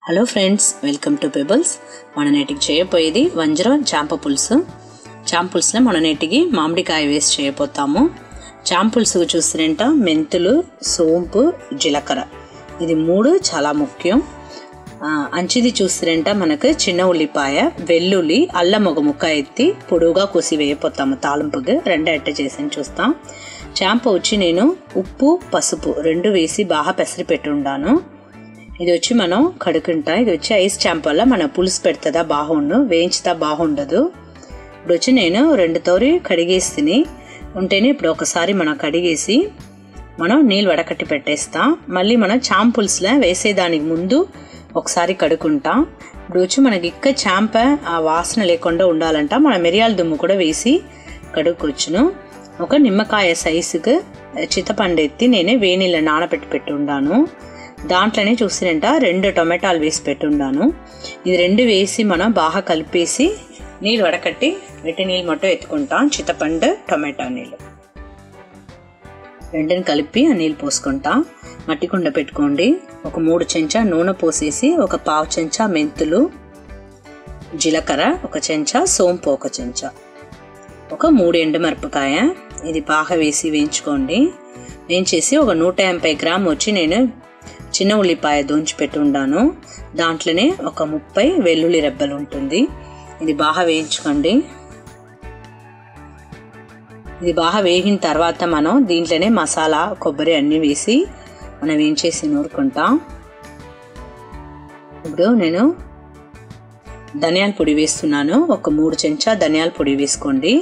Hello friends, welcome to pebbles. మన నేటికి చేయబోయేది వంజరం చాంప పులుసు. చాంప పులుసులో మన నేటికి మామిడికాయ వేసి చేయబోతాము. చాంప పులుసు చూసినంట మెంతులు, సోంపు, జీలకర్ర ఇది మూడు చాలా ముఖ్యం. అంచిది చూసినంట మనకు చిన్న ఉల్లిపాయ, వెల్లుల్లి, అల్లం ఒక ముక్క ఎత్తి పొడువుగా కోసి వేయపోతాము. తాలింపుకి రెండు అట్ట చేసి చూస్తాం. చాంప వచ్చి నేను ఉప్పు, పసుపు రెండు వేసి బాగా పెసరి పెట్టి ఉండాను. ఇది వచ్చి మనం కడుకుంటా. ఇది వచ్చి ఐస్ చాంప వల్ల మన పులుసు పెడుతుందా బాగుండు, వేయించుతా బాగుండదు. ఇప్పుడు వచ్చి నేను 2 తోరి కడిగేసి తిని ఉంటేనే ఇప్పుడు ఒకసారి మనం కడిగేసి మనం నీళ్ళు వడకట్టి పెట్టేస్తాం. మళ్ళీ మనం చాంప పులుసులో వేసేదానికి ముందు ఒకసారి కడుక్కుంటాం. ఇప్పుడు వచ్చి మనకి చాంప ఆ వాసన లేకుండా ఉండాలంట మనం మిరియాల దుమ్ము కూడా వేసి కడుక్కొచ్చును. ఒక నిమ్మకాయ సైజుకు చింతపండు ఎత్తి నేనే వేనీళ్ళ నానబెట్టి ఉండాను. దాంట్లోనే చూసినంట 2 టొమాటోలు వేసి పెట్టుండాను. ఇది 2 వేసి మనం బాగా కలిపేసి నీళ్ళు వడకట్టి వెట్టి నీళ్ళు మొత్తం ఎత్తుకుంటాం. చింతపండు, టొమాటో నీళ్ళు రెండుని కలిపి ఆ నీళ్ళు పోసుకుంటాం. మట్టి కుండ పెట్టుకోండి. ఒక 3 చెంచా నూనె పోసేసి ఒక 1/2 చెంచా మెంతులు, జీలకర్ర 1 చెంచా, సోంపు 1 చెంచా, ఒక 3 ఎండుమిరపకాయ ఇది బాగా వేసి వేయించుకోండి. వేయించేసి ఒక 180 గ్రాములు వచ్చి నేను చిన్న ఉల్లిపాయ దూంచి పెట్టి ఉండాను. దాంట్లోనే ఒక 30 వెల్లుల్లి రెబ్బలు ఉంటుంది. ఇది బాగా వేయించుకోండి. ఇది బాగా వేగిన తర్వాత మనం దీంట్లోనే మసాలా, కొబ్బరి అన్నీ వేసి మనం వేయించేసి నూరుకుంటాం. ఇప్పుడు నేను ధనియాల పొడి వేస్తున్నాను. ఒక 3 చెంచా ధనియాల పొడి వేసుకోండి.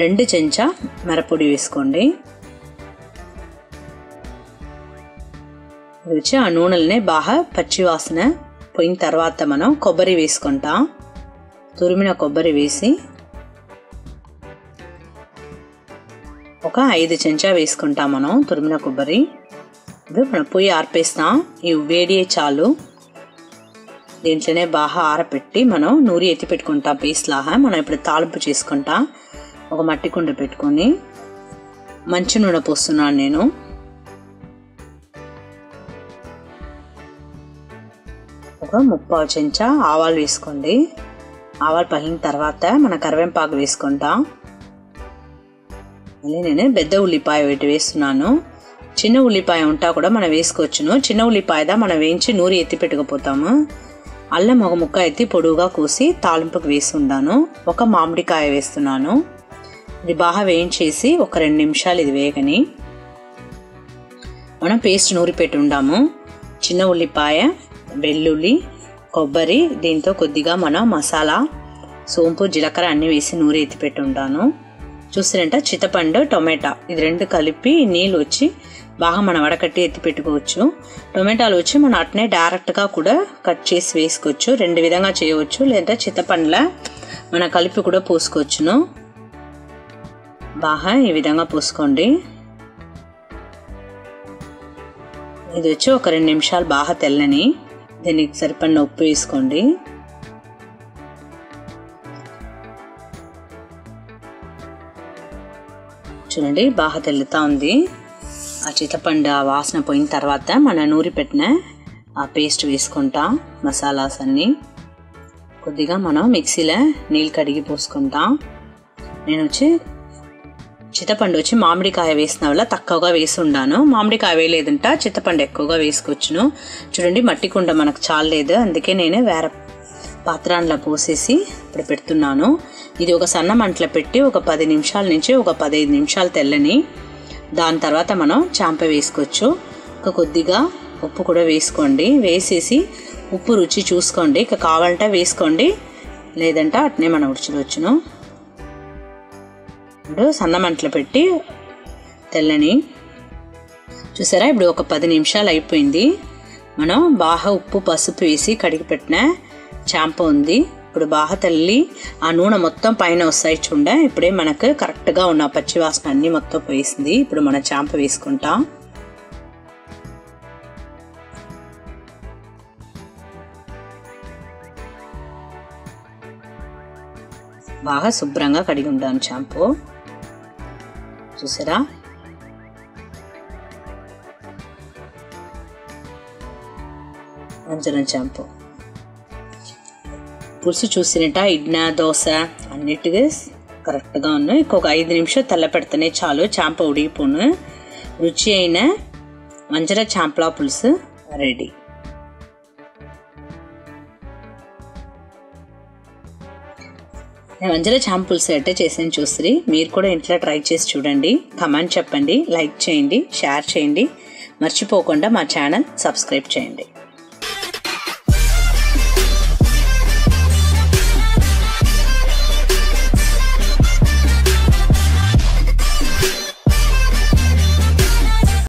2 చెంచా మిరప్పొడి వేసుకోండి. వచ్చి ఆ నూనెలనే బాగా పచ్చి వాసన పోయిన తర్వాత మనం కొబ్బరి వేసుకుంటాం. తురిమిన కొబ్బరి వేసి ఒక 5 చెంచా వేసుకుంటాం మనం తురిమిన కొబ్బరి. ఇప్పుడు మనం పొయ్యి ఆర్పేస్తాం. ఇవి వేడి చాలు. దీంట్లోనే బాగా ఆరపెట్టి మనం నూరి ఎత్తి పెట్టుకుంటాం పేస్ట్ లాగా. మనం ఇప్పుడు తాలింపు చేసుకుంటాం. ఒక మట్టి కుండ పెట్టుకొని మంచి నూనె పోస్తున్నాను నేను. ఒక 3/4 చెంచా ఆవాలు వేసుకోండి. ఆవాలు పగిలిన తర్వాత మన కరివేపాకు వేసుకుంటాం. మళ్ళీ నేను పెద్ద ఉల్లిపాయ ఒకటి వేస్తున్నాను. చిన్న ఉల్లిపాయ ఉంటా కూడా మనం వేసుకోవచ్చును. చిన్న ఉల్లిపాయదా మనం వేయించి నూరి ఎత్తి పెట్టుకుపోతాము. అల్లం ఒక ముక్క ఎత్తి పొడువుగా కోసి తాలింపుకు వేసి ఉండాను. ఒక మామిడికాయ వేస్తున్నాను. ఇది బాగా వేయించేసి ఒక 2 నిమిషాలు ఇది వేగని మనం పేస్ట్ నూరి పెట్టి ఉండాము. చిన్న ఉల్లిపాయ, వెల్లుల్లి, కొబ్బరి, దీంతో కొద్దిగా మనం మసాలా, సోంపు, జీలకర్ర అన్నీ వేసి నూరి ఎత్తి పెట్టి ఉంటాను. చూసినంట చింతపండు, టొమాటో ఇది 2 కలిపి నీళ్ళు వచ్చి బాగా మనం వడకట్టి ఎత్తి పెట్టుకోవచ్చు. టొమాటోలు వచ్చి మనం అట్నే డైరెక్ట్గా కూడా కట్ చేసి వేసుకోవచ్చు. 2 విధంగా చేయవచ్చు. లేదంటే చింతపండుల మనం కలిపి కూడా పోసుకోవచ్చును. బాగా ఈ విధంగా పోసుకోండి. ఇది వచ్చి ఒక 2 నిమిషాలు బాగా తెల్లని. దీనికి సరిపడిన ఉప్పు వేసుకోండి. చూడండి బాగా తెల్లుతా ఉంది. ఆ చింతపండు ఆ వాసన పోయిన తర్వాత మన నూరి పెట్టిన ఆ పేస్ట్ వేసుకుంటాం. మసాలాస్ అన్నీ కొద్దిగా మనం మిక్సీలో నీళ్ళు కడిగి పోసుకుంటాం. నేను వచ్చి చింతపండు వచ్చి మామిడికాయ వేసిన వల్ల తక్కువగా వేసి ఉండాను. మామిడికాయ వేయలేదంట చింతపండు ఎక్కువగా వేసుకోవచ్చును. చూడండి మట్టి కుండ మనకు చాలలేదు, అందుకే నేను వేరే పాత్రలో పోసేసి ఇప్పుడు పెడుతున్నాను. ఇది ఒక సన్న మంటలో పెట్టి ఒక 10 నిమిషాల నుంచి ఒక 15 నిమిషాలు తెల్లని. దాని తర్వాత మనం చాంప వేసుకోవచ్చు. ఒక కొద్దిగా ఉప్పు కూడా వేసుకోండి. వేసేసి ఉప్పు రుచి చూసుకోండి. ఇక కావాలంటే వేసుకోండి, లేదంటే అట్నే మనం ఉడిచివచ్చును. ఇప్పుడు సన్న మంటలో పెట్టి తెల్లని చూసారా. ఇప్పుడు ఒక 10 నిమిషాలు అయిపోయింది. మనం బాగా ఉప్పు, పసుపు వేసి కడిగి పెట్టిన చాంప ఉంది. ఇప్పుడు బాగా తెల్లి ఆ నూనె మొత్తం పైన వస్తాయి చూడ. ఇప్పుడే మనకు కరెక్ట్గా ఉన్న పచ్చి వాసన అన్నీ మొత్తం పోయింది. ఇప్పుడు మన చాంప వేసుకుంటాం. బాగా శుభ్రంగా కడిగి ఉంటాను చాంపు. చూసారా వంజరం చాంపు. పులుసు చూసినట్ట ఇడ్నా దోశ అన్నిటిగా కరెక్ట్గా ఉన్నాయి. ఇంకొక 5 నిమిషాలు తెల్ల పెడితేనే చాలు, చాంప ఉడిగిపోను. రుచి అయిన వంజర చాంపల పులుసు రెడీ. నేను వంజర చాంప పులుసు ఎట్టే చేసాను చూసి మీరు కూడా ఇంట్లో ట్రై చేసి చూడండి. కమెంట్ చెప్పండి, లైక్ చేయండి, షేర్ చేయండి. మర్చిపోకుండా మా ఛానల్ సబ్స్క్రైబ్ చేయండి.